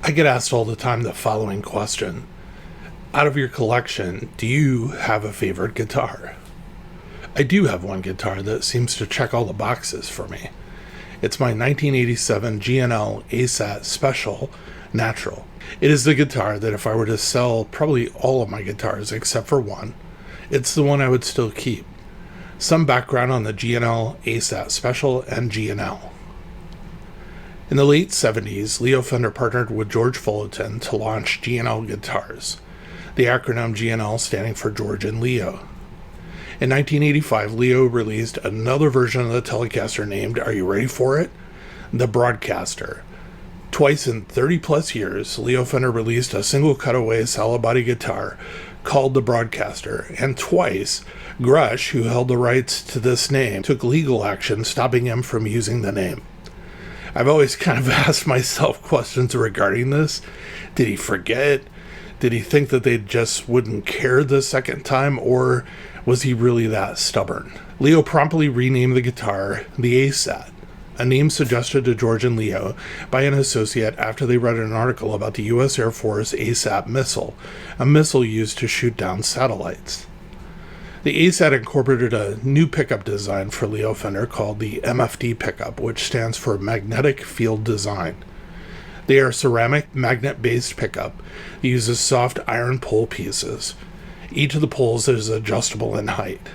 I get asked all the time the following question. Out of your collection, do you have a favorite guitar? I do have one guitar that seems to check all the boxes for me. It's my 1987 G&L ASAT Special Natural. It is the guitar that if I were to sell probably all of my guitars except for one, it's the one I would still keep. Some background on the G&L ASAT Special and G&L. In the late 70s, Leo Fender partnered with George Fullerton to launch G&L guitars, the acronym G&L standing for George and Leo. In 1985, Leo released another version of the Telecaster named, are you ready for it? The Broadcaster. Twice in 30 plus years, Leo Fender released a single cutaway solid body guitar called the Broadcaster, and twice, Grush, who held the rights to this name, took legal action stopping him from using the name. I've always kind of asked myself questions regarding this. Did he forget? Did he think that they just wouldn't care the second time, or was he really that stubborn? Leo promptly renamed the guitar the ASAT, a name suggested to George and Leo by an associate after they read an article about the U.S. Air Force ASAT missile, a missile used to shoot down satellites. The ASAT incorporated a new pickup design for Leo Fender called the MFD Pickup, which stands for Magnetic Field Design. They are ceramic, magnet-based pickup that uses soft iron pole pieces. Each of the poles is adjustable in height.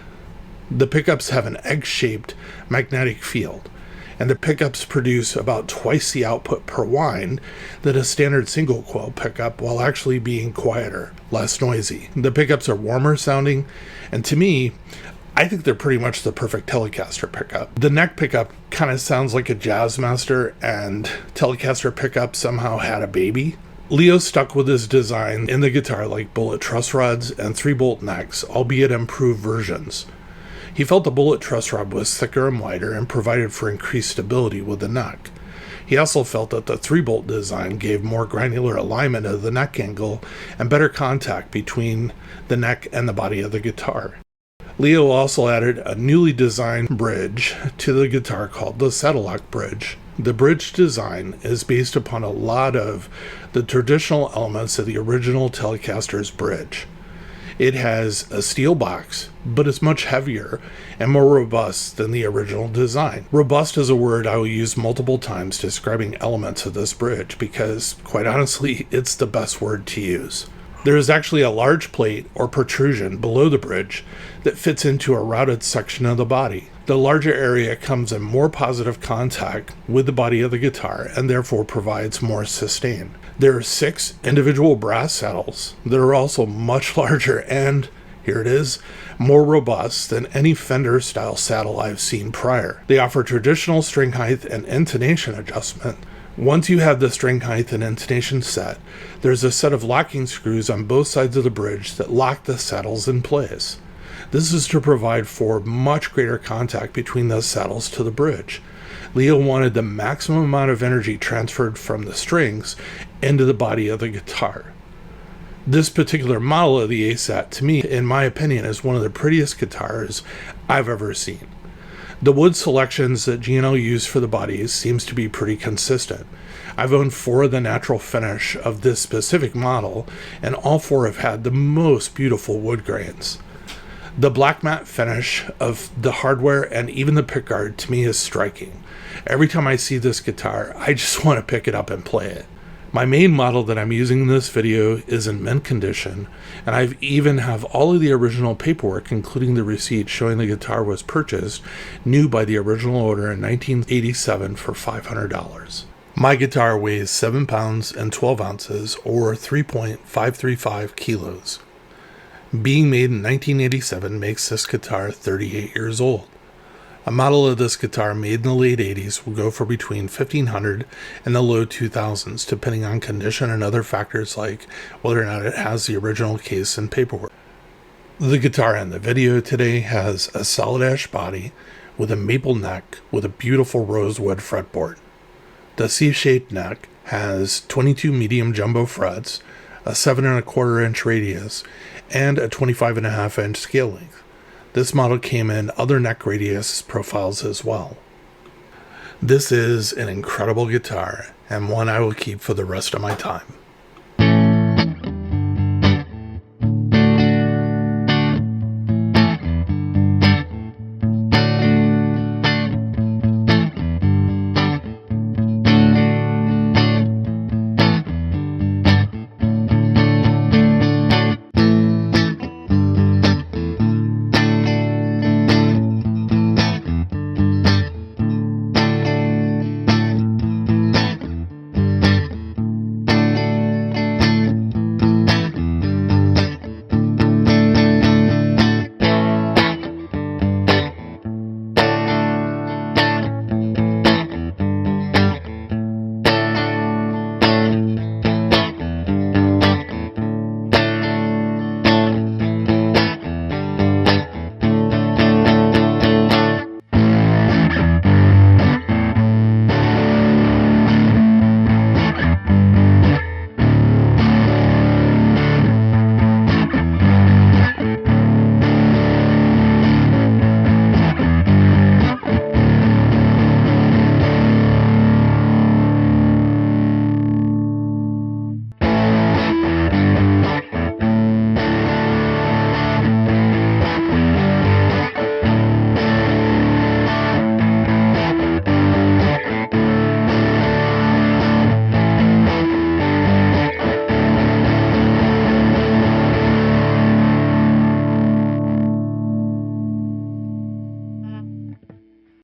The pickups have an egg-shaped magnetic field, and the pickups produce about twice the output per wind that a standard single coil pickup, while actually being quieter, less noisy. The pickups are warmer sounding, and to me, I think they're pretty much the perfect Telecaster pickup. The neck pickup kind of sounds like a Jazzmaster, and Telecaster pickup somehow had a baby. Leo stuck with his design in the guitar like bullet truss rods and 3-bolt necks, albeit improved versions. He felt the bullet truss rod was thicker and wider and provided for increased stability with the neck. He also felt that the 3-bolt design gave more granular alignment of the neck angle and better contact between the neck and the body of the guitar. Leo also added a newly designed bridge to the guitar called the Saddle Lock Bridge. The bridge design is based upon a lot of the traditional elements of the original Telecaster's bridge. It has a steel box, but it's much heavier and more robust than the original design. Robust is a word I will use multiple times describing elements of this bridge because, quite honestly, it's the best word to use. There is actually a large plate or protrusion below the bridge that fits into a routed section of the body. The larger area comes in more positive contact with the body of the guitar and therefore provides more sustain. There are 6 individual brass saddles that are also much larger and, here it is, more robust than any Fender style saddle I've seen prior. They offer traditional string height and intonation adjustment. Once you have the string height and intonation set, there's a set of locking screws on both sides of the bridge that lock the saddles in place. This is to provide for much greater contact between the saddles to the bridge. Leo wanted the maximum amount of energy transferred from the strings into the body of the guitar. This particular model of the ASAT, to me, in my opinion, is one of the prettiest guitars I've ever seen. The wood selections that G&L used for the bodies seems to be pretty consistent. I've owned 4 of the natural finish of this specific model, and all 4 have had the most beautiful wood grains. The black matte finish of the hardware and even the pickguard to me is striking. Every time I see this guitar, I just want to pick it up and play it. My main model that I'm using in this video is in mint condition, and I even have all of the original paperwork, including the receipt showing the guitar was purchased new by the original owner in 1987 for $500. My guitar weighs 7 pounds and 12 ounces, or 3.535 kilos. Being made in 1987 makes this guitar 38 years old. A model of this guitar made in the late 80s will go for between $1,500 and the low 2000s, depending on condition and other factors like whether or not it has the original case and paperwork. The guitar in the video today has a solid ash body with a maple neck with a beautiful rosewood fretboard. The C-shaped neck has 22 medium jumbo frets, a 7¼ inch radius, and a 25½ inch scale length. This model came in other neck radius profiles as well. This is an incredible guitar and one I will keep for the rest of my time.